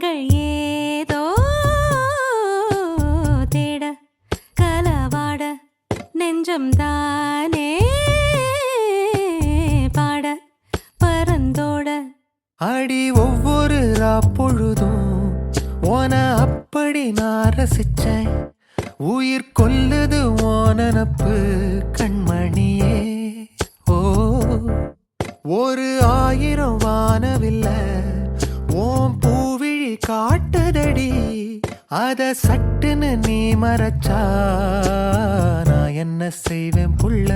கண்கள் ஏதோ தேட கலவாட நெஞ்சம் தானே பாட பரந்தோட அடி ஒவ்வொரு பொழுதும் ஓன அப்படி நான் ரசிச்சேன். உயிர் கொல்லுது ஓனப்பு கண்மணியே. ஓ ஒரு 1000 வானவில்ல ஓம் பூவிழி காட்டுதடி. அத சட்டுன்னு நீ மறைச்சா நான் என்ன செய்வேன் புள்ள.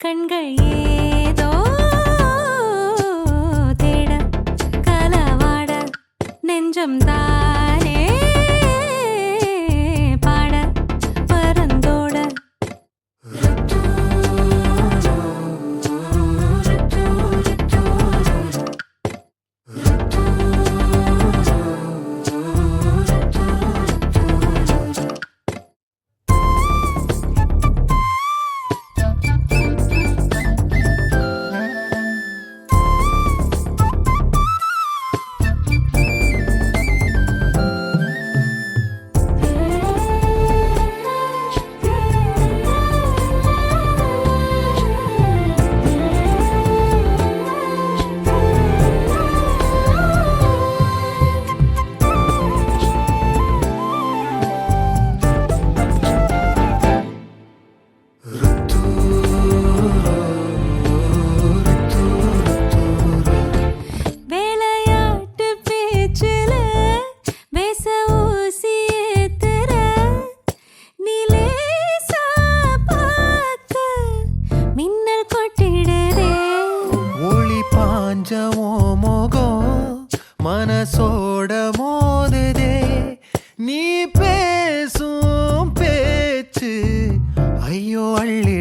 கண்கள் ஏதோ தேட கலவாட நெஞ்சம் தானே பாட பரந்தோட மனசோட மோதுதே நீ பேசும் பேச்சு. ஐயோ அள்ளி